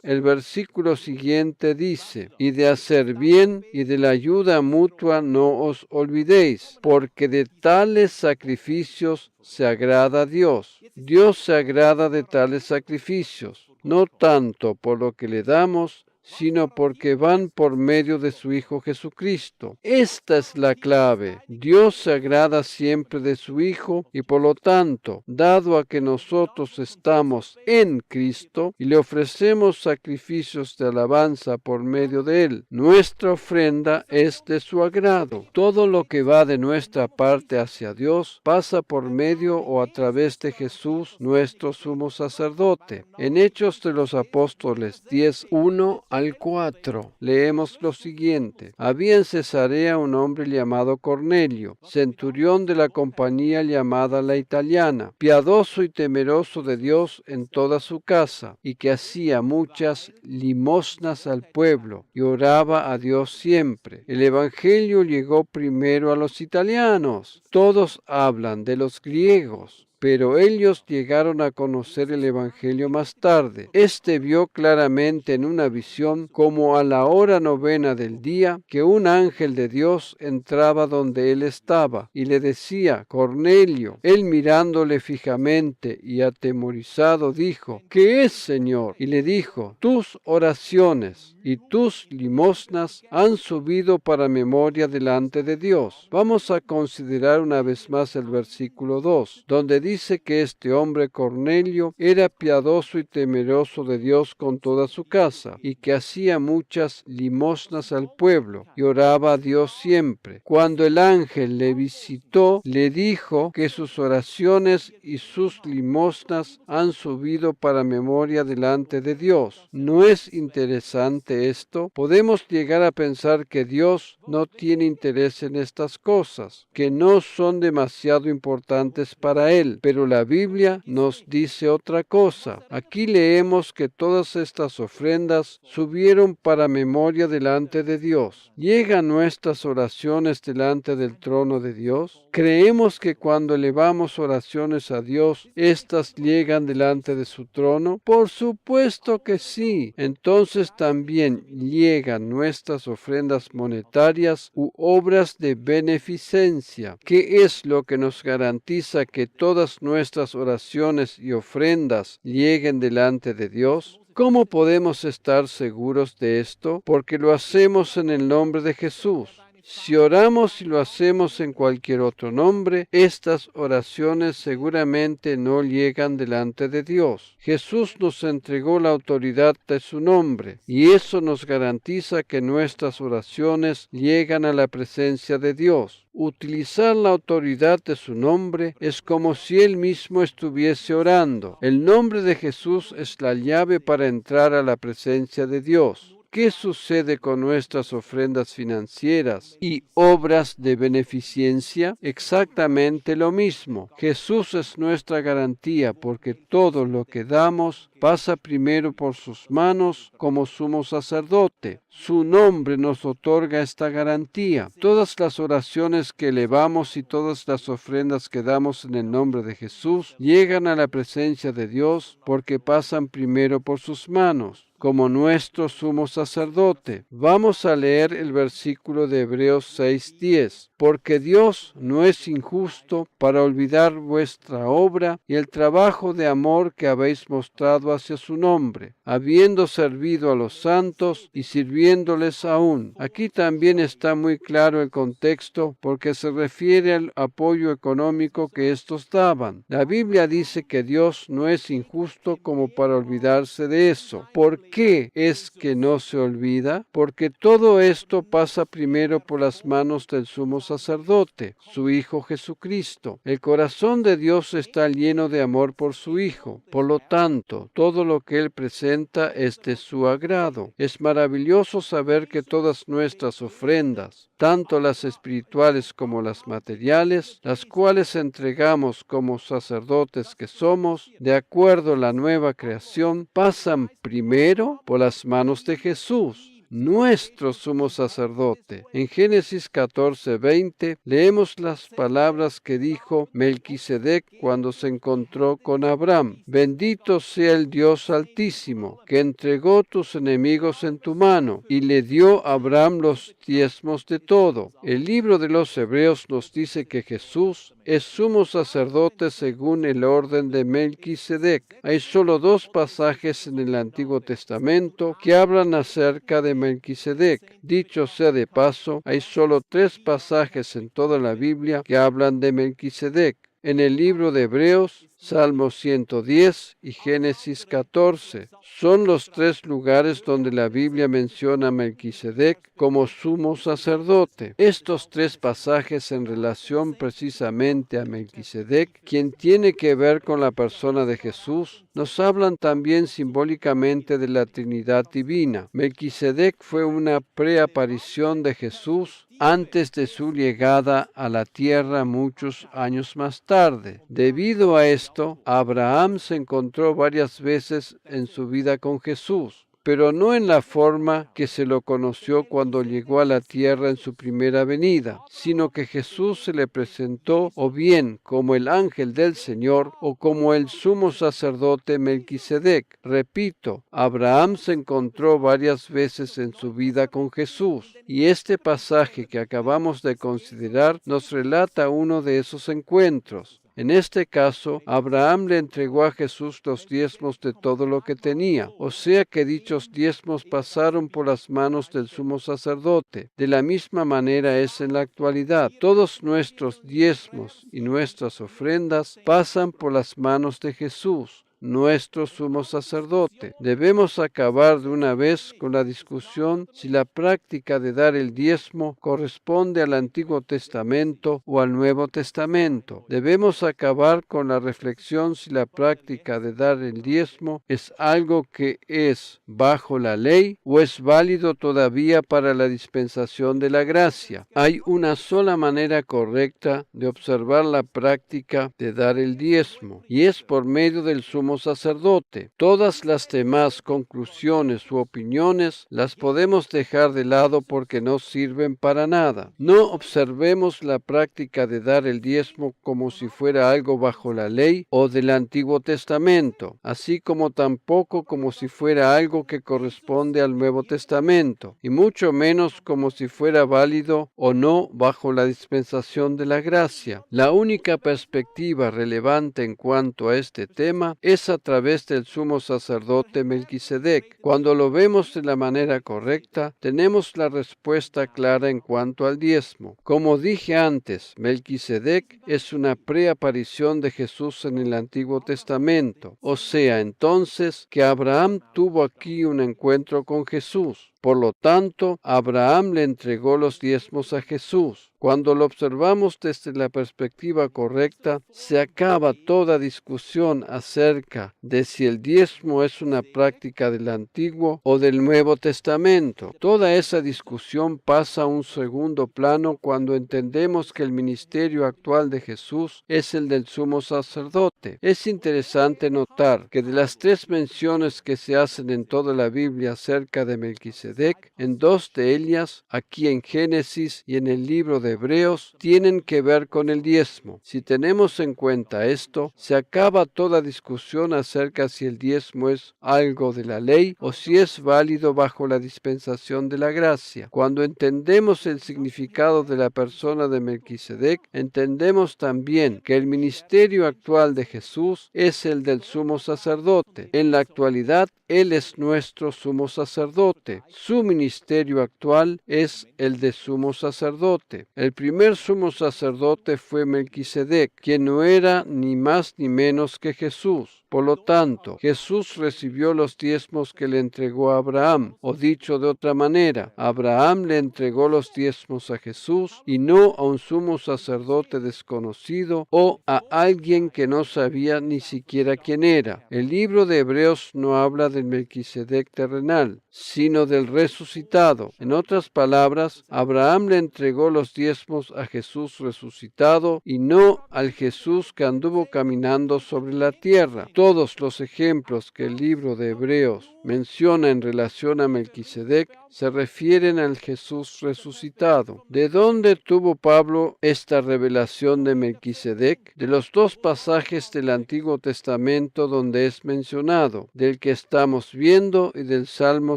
El versículo siguiente dice: y de hacer bien y de la ayuda mutua no os olvidéis, porque de tales sacrificios se agrada a Dios. Dios se agrada de tales sacrificios, no tanto por lo que le damos, sino porque van por medio de su Hijo Jesucristo. Esta es la clave. Dios se agrada siempre de su Hijo y por lo tanto, dado a que nosotros estamos en Cristo y le ofrecemos sacrificios de alabanza por medio de Él, nuestra ofrenda es de su agrado. Todo lo que va de nuestra parte hacia Dios pasa por medio o a través de Jesús, nuestro sumo sacerdote. En Hechos de los Apóstoles 10:1 al 4, leemos lo siguiente: había en Cesarea un hombre llamado Cornelio, centurión de la compañía llamada la Italiana, piadoso y temeroso de Dios en toda su casa, y que hacía muchas limosnas al pueblo, y oraba a Dios siempre. El Evangelio llegó primero a los italianos. Todos hablan de los griegos, pero ellos llegaron a conocer el Evangelio más tarde. Este vio claramente en una visión, como a la hora 9 del día, que un ángel de Dios entraba donde él estaba y le decía: Cornelio. Él, mirándole fijamente y atemorizado, dijo: ¿qué es, Señor? Y le dijo: tus oraciones y tus limosnas han subido para memoria delante de Dios. Vamos a considerar una vez más el versículo 2, donde dice que este hombre Cornelio era piadoso y temeroso de Dios con toda su casa, y que hacía muchas limosnas al pueblo, y oraba a Dios siempre. Cuando el ángel le visitó, le dijo que sus oraciones y sus limosnas han subido para memoria delante de Dios. ¿No es interesante esto? Podemos llegar a pensar que Dios no tiene interés en estas cosas, que no son demasiado importantes para Él, pero la Biblia nos dice otra cosa. Aquí leemos que todas estas ofrendas subieron para memoria delante de Dios. ¿Llegan nuestras oraciones delante del trono de Dios? ¿Creemos que cuando elevamos oraciones a Dios, éstas llegan delante de su trono? Por supuesto que sí. Entonces también llegan nuestras ofrendas monetarias u obras de beneficencia. ¿Qué es lo que nos garantiza que todas nuestras oraciones y ofrendas lleguen delante de Dios? ¿Cómo podemos estar seguros de esto? Porque lo hacemos en el nombre de Jesús. Si oramos y lo hacemos en cualquier otro nombre, estas oraciones seguramente no llegan delante de Dios. Jesús nos entregó la autoridad de su nombre, y eso nos garantiza que nuestras oraciones llegan a la presencia de Dios. Utilizar la autoridad de su nombre es como si Él mismo estuviese orando. El nombre de Jesús es la llave para entrar a la presencia de Dios. ¿Qué sucede con nuestras ofrendas financieras y obras de beneficencia? Exactamente lo mismo. Jesús es nuestra garantía, porque todo lo que damos pasa primero por sus manos como sumo sacerdote. Su nombre nos otorga esta garantía. Todas las oraciones que elevamos y todas las ofrendas que damos en el nombre de Jesús llegan a la presencia de Dios porque pasan primero por sus manos, como nuestro sumo sacerdote. Vamos a leer el versículo de Hebreos 6:10. Porque Dios no es injusto para olvidar vuestra obra y el trabajo de amor que habéis mostrado hacia su nombre, habiendo servido a los santos y sirviéndoles aún. Aquí también está muy claro el contexto, porque se refiere al apoyo económico que estos daban. La Biblia dice que Dios no es injusto como para olvidarse de eso. ¿Por qué es que no se olvida? Porque todo esto pasa primero por las manos del sumo sacerdote, su Hijo Jesucristo. El corazón de Dios está lleno de amor por su Hijo. Por lo tanto, todo lo que Él presenta es de su agrado. Es maravilloso saber que todas nuestras ofrendas, tanto las espirituales como las materiales, las cuales entregamos como sacerdotes que somos, de acuerdo a la nueva creación, pasan primero por las manos de Jesús. nuestro sumo sacerdote. En Génesis 14:20 leemos las palabras que dijo Melquisedec cuando se encontró con Abraham. Bendito sea el Dios Altísimo, que entregó tus enemigos en tu mano y le dio a Abraham los diezmos de todo. El libro de los Hebreos nos dice que Jesús es sumo sacerdote según el orden de Melquisedec. Hay solo 2 pasajes en el Antiguo Testamento que hablan acerca de Melquisedec. Dicho sea de paso, hay solo 3 pasajes en toda la Biblia que hablan de Melquisedec. En el libro de Hebreos, Salmo 110 y Génesis 14. Son los 3 lugares donde la Biblia menciona a Melquisedec como sumo sacerdote. Estos 3 pasajes en relación precisamente a Melquisedec, quien tiene que ver con la persona de Jesús, nos hablan también simbólicamente de la Trinidad divina. Melquisedec fue una preaparición de Jesús antes de su llegada a la tierra muchos años más tarde. Debido a esto, Abraham se encontró varias veces en su vida con Jesús, pero no en la forma que se lo conoció cuando llegó a la tierra en su primera venida, sino que Jesús se le presentó o bien como el ángel del Señor o como el sumo sacerdote Melquisedec. Repito, Abraham se encontró varias veces en su vida con Jesús, y este pasaje que acabamos de considerar nos relata uno de esos encuentros. En este caso, Abraham le entregó a Jesús los diezmos de todo lo que tenía, o sea que dichos diezmos pasaron por las manos del sumo sacerdote. De la misma manera es en la actualidad. Todos nuestros diezmos y nuestras ofrendas pasan por las manos de Jesús, nuestro sumo sacerdote. Debemos acabar de una vez con la discusión si la práctica de dar el diezmo corresponde al Antiguo Testamento o al Nuevo Testamento. Debemos acabar con la reflexión si la práctica de dar el diezmo es algo que es bajo la ley o es válido todavía para la dispensación de la gracia. Hay una sola manera correcta de observar la práctica de dar el diezmo, y es por medio del sumo sacerdote. Todas las demás conclusiones u opiniones las podemos dejar de lado porque no sirven para nada. No observemos la práctica de dar el diezmo como si fuera algo bajo la ley o del Antiguo Testamento, así como tampoco como si fuera algo que corresponde al Nuevo Testamento, y mucho menos como si fuera válido o no bajo la dispensación de la gracia. La única perspectiva relevante en cuanto a este tema es a través del sumo sacerdote Melquisedec. Cuando lo vemos de la manera correcta, tenemos la respuesta clara en cuanto al diezmo. Como dije antes, Melquisedec es una preaparición de Jesús en el Antiguo Testamento, o sea, entonces, que Abraham tuvo aquí un encuentro con Jesús. Por lo tanto, Abraham le entregó los diezmos a Jesús. Cuando lo observamos desde la perspectiva correcta, se acaba toda discusión acerca de si el diezmo es una práctica del Antiguo o del Nuevo Testamento. Toda esa discusión pasa a un segundo plano cuando entendemos que el ministerio actual de Jesús es el del sumo sacerdote. Es interesante notar que de las 3 menciones que se hacen en toda la Biblia acerca de Melquisedec, en 2 de ellas, aquí en Génesis y en el libro de Hebreos, tienen que ver con el diezmo. Si tenemos en cuenta esto, se acaba toda discusión acerca si el diezmo es algo de la ley o si es válido bajo la dispensación de la gracia. Cuando entendemos el significado de la persona de Melquisedec, entendemos también que el ministerio actual de Jesús es el del sumo sacerdote. En la actualidad, Él es nuestro sumo sacerdote. Su ministerio actual es el de sumo sacerdote. El primer sumo sacerdote fue Melquisedec, quien no era ni más ni menos que Jesús. Por lo tanto, Jesús recibió los diezmos que le entregó a Abraham, o dicho de otra manera, Abraham le entregó los diezmos a Jesús y no a un sumo sacerdote desconocido o a alguien que no sabía ni siquiera quién era. El libro de Hebreos no habla del Melquisedec terrenal, sino del resucitado. En otras palabras, Abraham le entregó los diezmos a Jesús resucitado y no al Jesús que anduvo caminando sobre la tierra. Todos los ejemplos que el libro de Hebreos menciona en relación a Melquisedec se refieren al Jesús resucitado. ¿De dónde tuvo Pablo esta revelación de Melquisedec? De los dos pasajes del Antiguo Testamento donde es mencionado, del que estamos viendo y del Salmo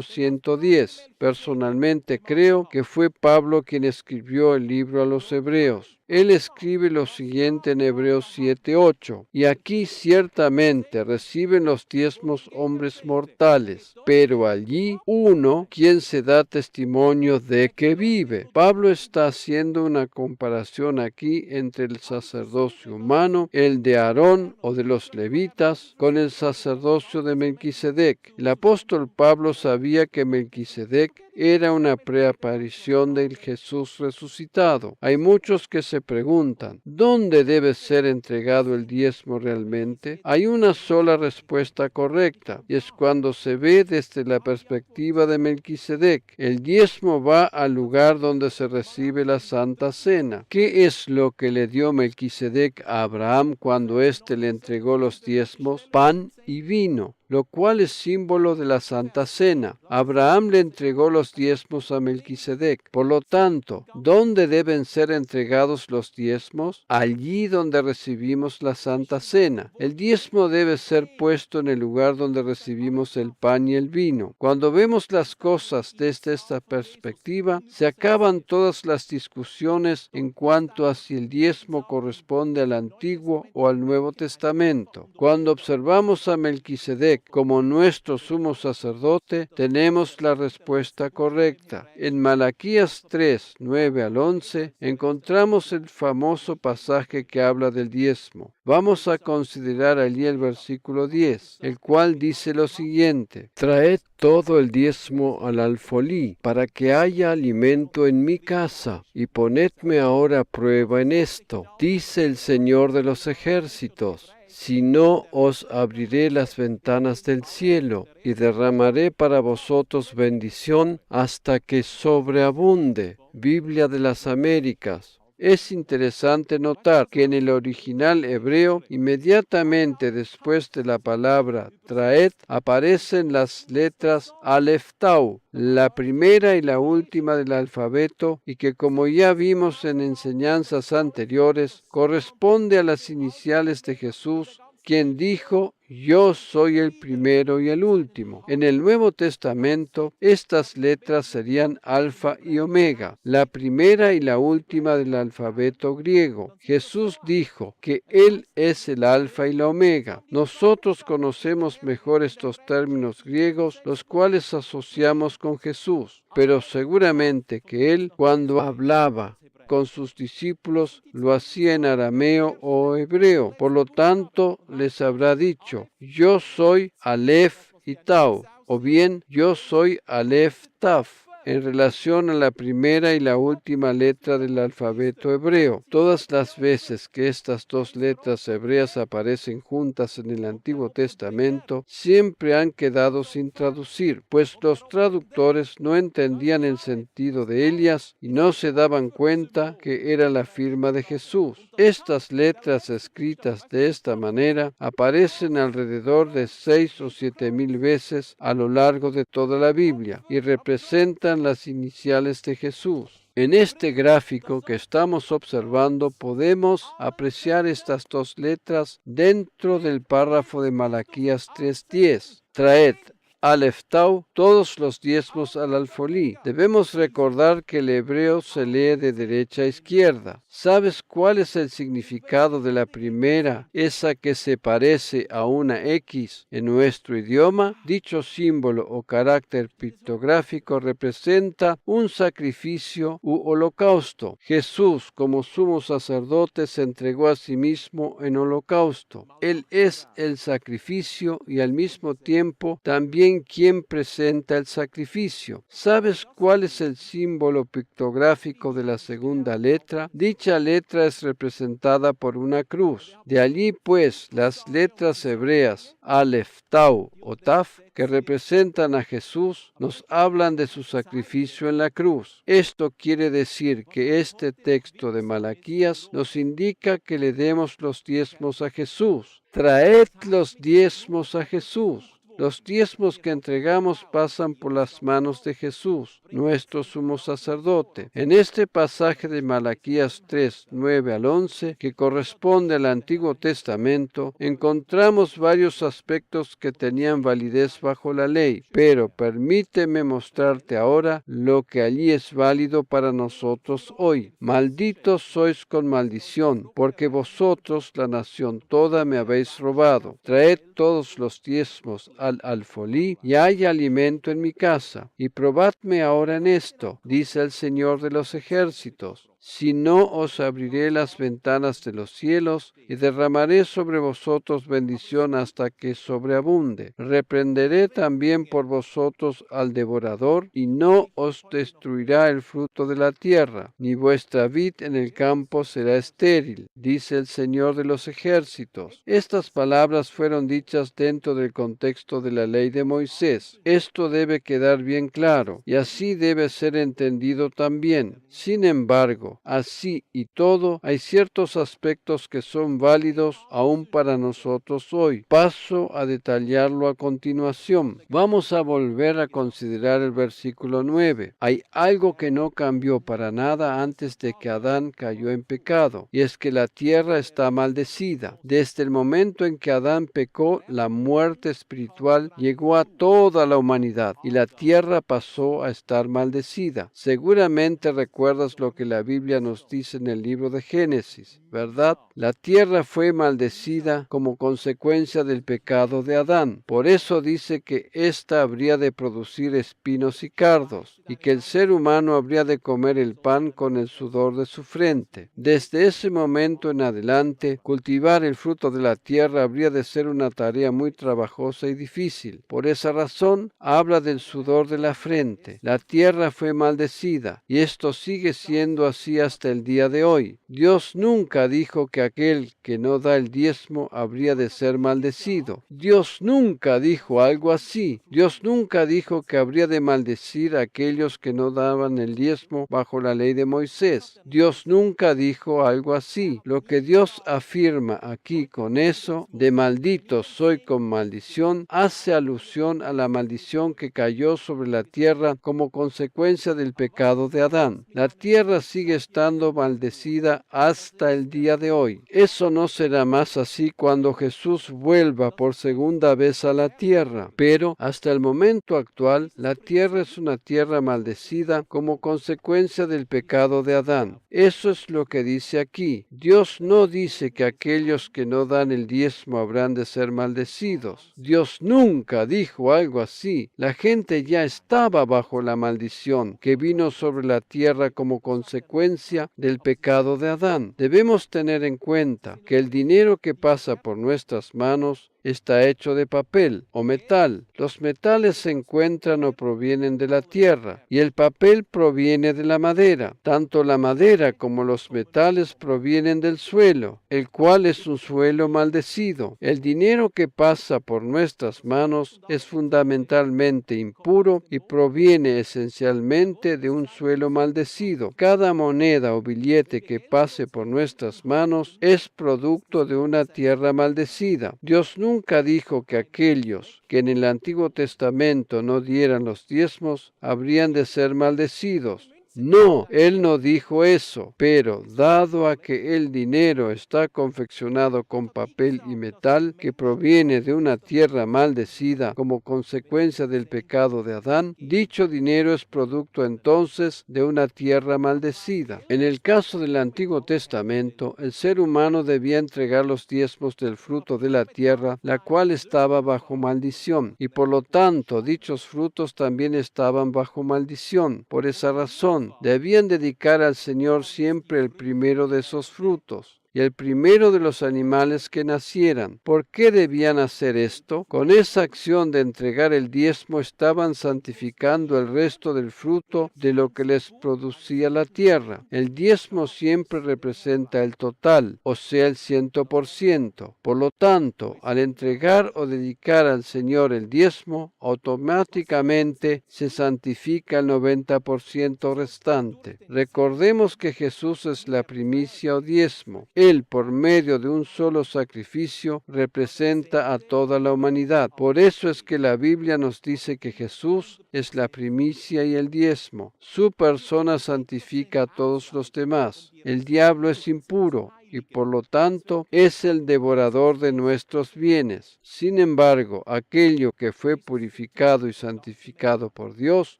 110. Personalmente creo que fue Pablo quien escribió el libro a los Hebreos. Él escribe lo siguiente en Hebreos 7:8, y aquí ciertamente reciben los diezmos hombres mortales, pero allí uno quien se da testimonio de que vive. Pablo está haciendo una comparación aquí entre el sacerdocio humano, el de Aarón o de los levitas, con el sacerdocio de Melquisedec. El apóstol Pablo sabía que Melquisedec era una preaparición del Jesús resucitado. Hay muchos que se preguntan, ¿dónde debe ser entregado el diezmo realmente? Hay una sola respuesta correcta, y es cuando se ve desde la perspectiva de Melquisedec. El diezmo va al lugar donde se recibe la Santa Cena. ¿Qué es lo que le dio Melquisedec a Abraham cuando éste le entregó los diezmos? Pan y vino, lo cual es símbolo de la Santa Cena. Abraham le entregó los diezmos a Melquisedec. Por lo tanto, ¿dónde deben ser entregados los diezmos? Allí donde recibimos la Santa Cena. El diezmo debe ser puesto en el lugar donde recibimos el pan y el vino. Cuando vemos las cosas desde esta perspectiva, se acaban todas las discusiones en cuanto a si el diezmo corresponde al Antiguo o al Nuevo Testamento. Cuando observamos a Melquisedec como nuestro sumo sacerdote, tenemos la respuesta correcta. En Malaquías 3, 9 al 11, encontramos el famoso pasaje que habla del diezmo. Vamos a considerar allí el versículo 10, el cual dice lo siguiente: Traed todo el diezmo al alfolí, para que haya alimento en mi casa, y ponedme ahora a prueba en esto, dice el Señor de los ejércitos. Si no, os abriré las ventanas del cielo, y derramaré para vosotros bendición hasta que sobreabunde. Biblia de las Américas. Es interesante notar que en el original hebreo, inmediatamente después de la palabra traed, aparecen las letras Aleph Tau, la primera y la última del alfabeto, y que, como ya vimos en enseñanzas anteriores, corresponde a las iniciales de Jesús, quien dijo: Yo soy el primero y el último. En el Nuevo Testamento, estas letras serían Alfa y Omega, la primera y la última del alfabeto griego. Jesús dijo que Él es el Alfa y la Omega. Nosotros conocemos mejor estos términos griegos, los cuales asociamos con Jesús, pero seguramente que Él, cuando hablaba con sus discípulos, lo hacía en arameo o hebreo. Por lo tanto, les habrá dicho: Yo soy Aleph y Tau, o bien yo soy Aleph Taf, en relación a la primera y la última letra del alfabeto hebreo. Todas las veces que estas dos letras hebreas aparecen juntas en el Antiguo Testamento, siempre han quedado sin traducir, pues los traductores no entendían el sentido de ellas y no se daban cuenta que era la firma de Jesús. Estas letras escritas de esta manera aparecen alrededor de 6 o 7 mil veces a lo largo de toda la Biblia y representan las iniciales de Jesús. En este gráfico que estamos observando podemos apreciar estas dos letras dentro del párrafo de Malaquías 3:10. Traed Aleph Tau, todos los diezmos al alfolí. Debemos recordar que el hebreo se lee de derecha a izquierda. ¿Sabes cuál es el significado de la primera, esa que se parece a una X en nuestro idioma? Dicho símbolo o carácter pictográfico representa un sacrificio u holocausto. Jesús, como sumo sacerdote, se entregó a sí mismo en holocausto. Él es el sacrificio y al mismo tiempo también también quién presenta el sacrificio. ¿Sabes cuál es el símbolo pictográfico de la segunda letra? Dicha letra es representada por una cruz. De allí, pues, las letras hebreas Aleph, Tau o Taf, que representan a Jesús, nos hablan de su sacrificio en la cruz. Esto quiere decir que este texto de Malaquías nos indica que le demos los diezmos a Jesús. Traed los diezmos a Jesús. Los diezmos que entregamos pasan por las manos de Jesús, nuestro sumo sacerdote. En este pasaje de Malaquías 3, 9 al 11, que corresponde al Antiguo Testamento, encontramos varios aspectos que tenían validez bajo la ley, pero permíteme mostrarte ahora lo que allí es válido para nosotros hoy. Malditos sois con maldición, porque vosotros, la nación toda, me habéis robado. Traed todos los diezmos al alfolí, y hay alimento en mi casa. Y probadme ahora en esto, dice el Señor de los ejércitos. Si no, os abriré las ventanas de los cielos y derramaré sobre vosotros bendición hasta que sobreabunde. Reprenderé también por vosotros al devorador, y no os destruirá el fruto de la tierra, ni vuestra vid en el campo será estéril, dice el Señor de los ejércitos. Estas palabras fueron dichas dentro del contexto de la ley de Moisés. Esto debe quedar bien claro, y así debe ser entendido también. Sin embargo, así y todo, hay ciertos aspectos que son válidos aún para nosotros hoy. Paso a detallarlo a continuación. Vamos a volver a considerar el versículo 9. Hay algo que no cambió para nada antes de que Adán cayó en pecado, y es que la tierra está maldecida. Desde el momento en que Adán pecó, la muerte espiritual llegó a toda la humanidad, y la tierra pasó a estar maldecida. Seguramente recuerdas lo que la Biblia nos dice en el libro de Génesis, ¿verdad? La tierra fue maldecida como consecuencia del pecado de Adán. Por eso dice que ésta habría de producir espinos y cardos, y que el ser humano habría de comer el pan con el sudor de su frente. Desde ese momento en adelante, cultivar el fruto de la tierra habría de ser una tarea muy trabajosa y difícil. Por esa razón, habla del sudor de la frente. La tierra fue maldecida, y esto sigue siendo así hasta el día de hoy. Dios nunca dijo que aquel que no da el diezmo habría de ser maldecido. Dios nunca dijo algo así. Dios nunca dijo que habría de maldecir a aquellos que no daban el diezmo bajo la ley de Moisés. Dios nunca dijo algo así. Lo que Dios afirma aquí con eso, de maldito soy con maldición, hace alusión a la maldición que cayó sobre la tierra como consecuencia del pecado de Adán. La tierra sigue estando maldecida hasta el día de hoy. Eso no será más así cuando Jesús vuelva por segunda vez a la tierra, pero hasta el momento actual la tierra es una tierra maldecida como consecuencia del pecado de Adán. Eso es lo que dice aquí. Dios no dice que aquellos que no dan el diezmo habrán de ser maldecidos. Dios nunca dijo algo así. La gente ya estaba bajo la maldición que vino sobre la tierra como consecuencia del pecado de Adán. Debemos tener en cuenta que el dinero que pasa por nuestras manos está hecho de papel o metal. Los metales se encuentran o provienen de la tierra, y el papel proviene de la madera. Tanto la madera como los metales provienen del suelo, el cual es un suelo maldecido. El dinero que pasa por nuestras manos es fundamentalmente impuro y proviene esencialmente de un suelo maldecido. Cada moneda o billete que pase por nuestras manos es producto de una tierra maldecida. Dios nunca dijo que aquellos que en el Antiguo Testamento no dieran los diezmos habrían de ser maldecidos. No, él no dijo eso, pero dado a que el dinero está confeccionado con papel y metal que proviene de una tierra maldecida como consecuencia del pecado de Adán, dicho dinero es producto entonces de una tierra maldecida. En el caso del Antiguo Testamento, el ser humano debía entregar los diezmos del fruto de la tierra, la cual estaba bajo maldición, y por lo tanto dichos frutos también estaban bajo maldición. Por esa razón, debían dedicar al Señor siempre el primero de esos frutos. y el primero de los animales que nacieran. ¿Por qué debían hacer esto? Con esa acción de entregar el diezmo estaban santificando el resto del fruto de lo que les producía la tierra. El diezmo siempre representa el total, o sea, el 100%. Por lo tanto, al entregar o dedicar al Señor el diezmo, automáticamente se santifica el 90% restante. Recordemos que Jesús es la primicia o diezmo. Él, por medio de un solo sacrificio, representa a toda la humanidad. Por eso es que la Biblia nos dice que Jesús es la primicia y el diezmo. Su persona santifica a todos los demás. El diablo es impuro y por lo tanto es el devorador de nuestros bienes. Sin embargo, aquello que fue purificado y santificado por Dios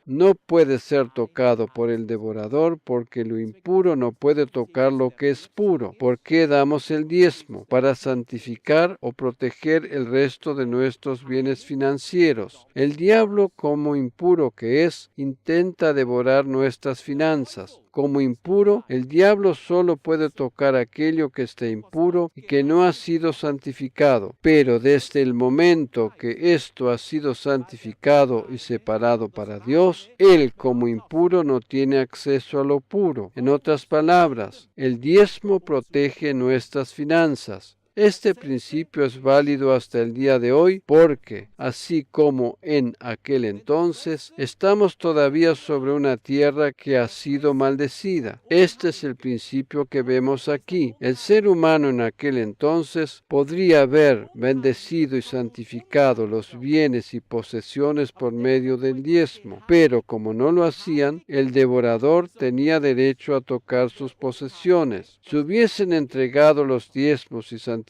no puede ser tocado por el devorador, porque lo impuro no puede tocar lo que es puro. ¿Por qué damos el diezmo? Para santificar o proteger el resto de nuestros bienes financieros. El diablo, como impuro que es, intenta devorar nuestras finanzas. Como impuro, el diablo solo puede tocar aquello que esté impuro y que no ha sido santificado. Pero desde el momento que esto ha sido santificado y separado para Dios, él como impuro no tiene acceso a lo puro. En otras palabras, el diezmo protege nuestras finanzas. Este principio es válido hasta el día de hoy porque, así como en aquel entonces, estamos todavía sobre una tierra que ha sido maldecida. Este es el principio que vemos aquí. El ser humano en aquel entonces podría haber bendecido y santificado los bienes y posesiones por medio del diezmo, pero como no lo hacían, el devorador tenía derecho a tocar sus posesiones. Si hubiesen entregado los diezmos y santificado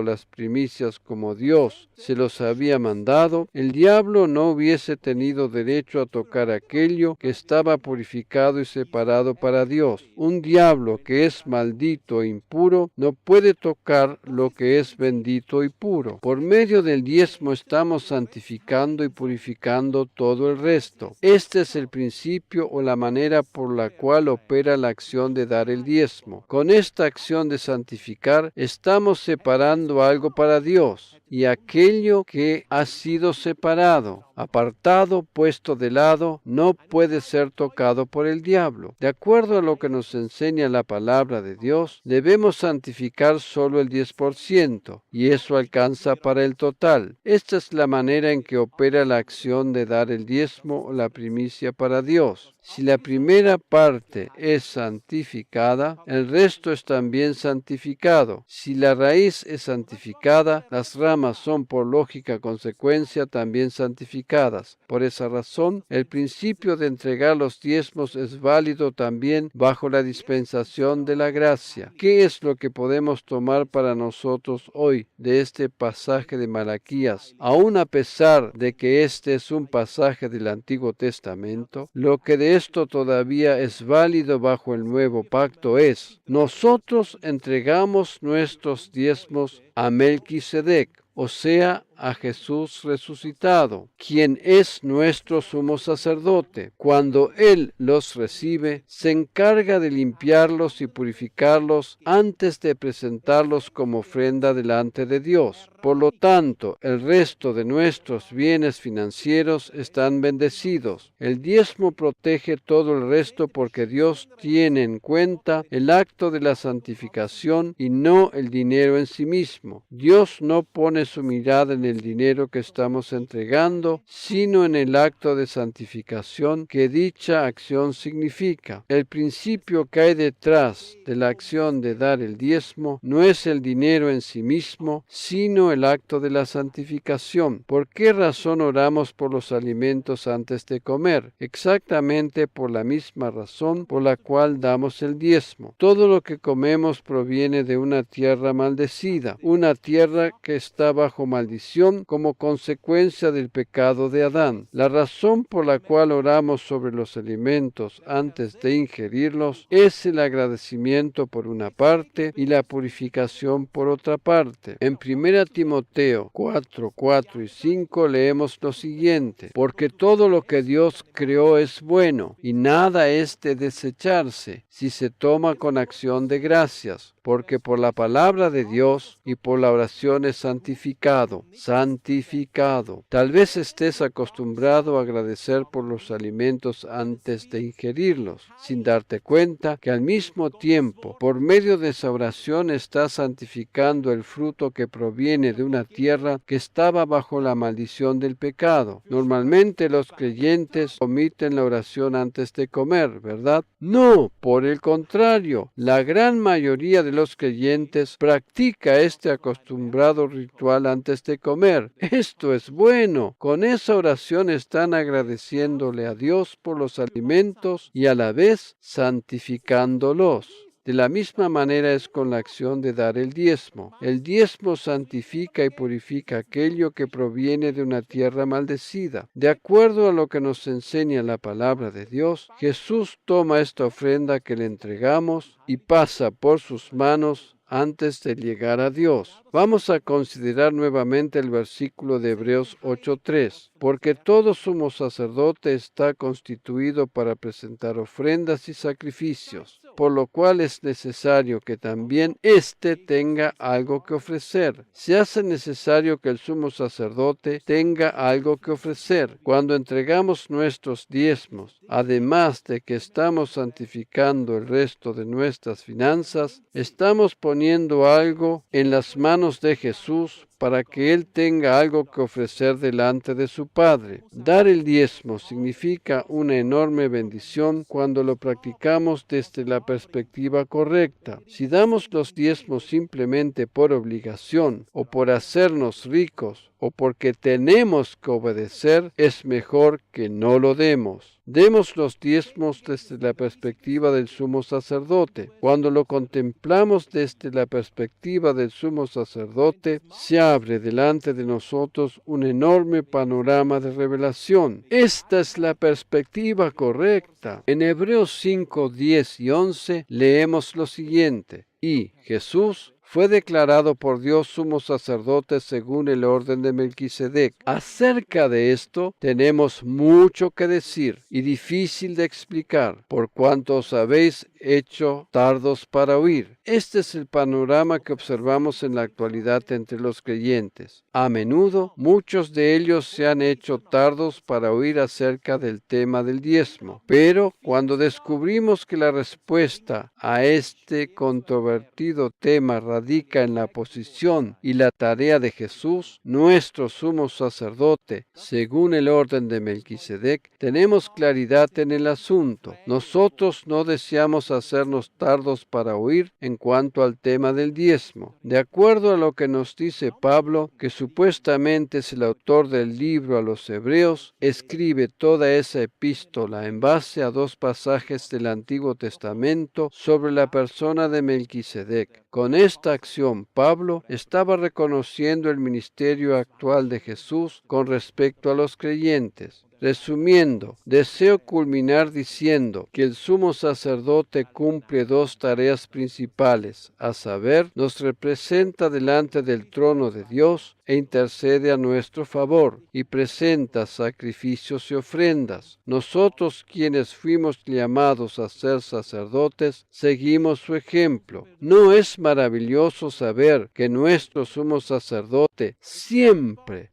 las primicias como Dios se los había mandado, el diablo no hubiese tenido derecho a tocar aquello que estaba purificado y separado para Dios. Un diablo que es maldito e impuro no puede tocar lo que es bendito y puro. Por medio del diezmo estamos santificando y purificando todo el resto. Este es el principio o la manera por la cual opera la acción de dar el diezmo. Con esta acción de santificar estamos separando algo para Dios, y aquello que ha sido separado, apartado, puesto de lado, no puede ser tocado por el diablo. De acuerdo a lo que nos enseña la palabra de Dios, debemos santificar solo el 10%, y eso alcanza para el total. Esta es la manera en que opera la acción de dar el diezmo o la primicia para Dios. Si la primera parte es santificada, el resto es también santificado. Si la raíz es santificada, las ramas son por lógica consecuencia también santificadas. Por esa razón, el principio de entregar los diezmos es válido también bajo la dispensación de la gracia. ¿Qué es lo que podemos tomar para nosotros hoy de este pasaje de Malaquías? Aun a pesar de que este es un pasaje del Antiguo Testamento, lo que de esto todavía es válido bajo el nuevo pacto es: nosotros entregamos nuestros diezmos a Melquisedec, o sea, a Jesús resucitado, quien es nuestro sumo sacerdote. Cuando Él los recibe, se encarga de limpiarlos y purificarlos antes de presentarlos como ofrenda delante de Dios. Por lo tanto, el resto de nuestros bienes financieros están bendecidos. El diezmo protege todo el resto porque Dios tiene en cuenta el acto de la santificación y no el dinero en sí mismo. Dios no pone su mirada en el dinero que estamos entregando, sino en el acto de santificación que dicha acción significa. El principio que hay detrás de la acción de dar el diezmo no es el dinero en sí mismo, sino el acto de la santificación. ¿Por qué razón oramos por los alimentos antes de comer? Exactamente por la misma razón por la cual damos el diezmo. Todo lo que comemos proviene de una tierra maldecida, una tierra que está bajo maldición como consecuencia del pecado de Adán. La razón por la cual oramos sobre los alimentos antes de ingerirlos es el agradecimiento por una parte y la purificación por otra parte. En 1 Timoteo 4, 4 y 5 leemos lo siguiente: porque todo lo que Dios creó es bueno, y nada es de desecharse si se toma con acción de gracias, porque por la palabra de Dios y por la oración es santificado, santificado. Tal vez estés acostumbrado a agradecer por los alimentos antes de ingerirlos, sin darte cuenta que al mismo tiempo, por medio de esa oración, estás santificando el fruto que proviene de una tierra que estaba bajo la maldición del pecado. Normalmente los creyentes omiten la oración antes de comer, ¿verdad? No, por el contrario, la gran mayoría de los creyentes practica este acostumbrado ritual antes de comer. Esto es bueno. Con esa oración están agradeciéndole a Dios por los alimentos y a la vez santificándolos. De la misma manera es con la acción de dar el diezmo. El diezmo santifica y purifica aquello que proviene de una tierra maldecida. De acuerdo a lo que nos enseña la palabra de Dios, Jesús toma esta ofrenda que le entregamos y pasa por sus manos antes de llegar a Dios. Vamos a considerar nuevamente el versículo de Hebreos 8:3, porque todo sumo sacerdote está constituido para presentar ofrendas y sacrificios, por lo cual es necesario que también éste tenga algo que ofrecer. Se hace necesario que el sumo sacerdote tenga algo que ofrecer. Cuando entregamos nuestros diezmos, además de que estamos santificando el resto de nuestras finanzas, estamos poniendo algo en las manos de Jesús para que Él tenga algo que ofrecer delante de su Padre. Dar el diezmo significa una enorme bendición cuando lo practicamos desde la perspectiva correcta. Si damos los diezmos simplemente por obligación o por hacernos ricos o porque tenemos que obedecer, es mejor que no lo demos. Demos los diezmos desde la perspectiva del sumo sacerdote. Cuando lo contemplamos desde la perspectiva del sumo sacerdote, se abre delante de nosotros un enorme panorama de revelación. Esta es la perspectiva correcta. En Hebreos 5, 10 y 11 leemos lo siguiente: y Jesús fue declarado por Dios sumo sacerdote según el orden de Melquisedec. Acerca de esto tenemos mucho que decir y difícil de explicar, por cuanto os habéis hecho tardos para oír. Este es el panorama que observamos en la actualidad entre los creyentes. A menudo, muchos de ellos se han hecho tardos para oír acerca del tema del diezmo. Pero cuando descubrimos que la respuesta a este controvertido tema radica en la posición y la tarea de Jesús, nuestro sumo sacerdote, según el orden de Melquisedec, tenemos claridad en el asunto. Nosotros no deseamos hacernos tardos para oír en cuanto al tema del diezmo. De acuerdo a lo que nos dice Pablo, que supuestamente es el autor del libro a los Hebreos, escribe toda esa epístola en base a dos pasajes del Antiguo Testamento sobre la persona de Melquisedec. Con esta acción, Pablo estaba reconociendo el ministerio actual de Jesús con respecto a los creyentes. Resumiendo, deseo culminar diciendo que el sumo sacerdote cumple dos tareas principales, a saber, nos representa delante del trono de Dios e intercede a nuestro favor y presenta sacrificios y ofrendas. Nosotros, quienes fuimos llamados a ser sacerdotes, seguimos su ejemplo. ¿No es maravilloso saber que nuestro sumo sacerdote siempre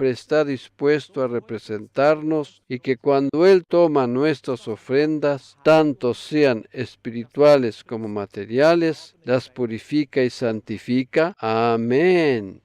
está dispuesto a representarnos y que cuando Él toma nuestras ofrendas, tanto sean espirituales como materiales, las purifica y santifica? Amén.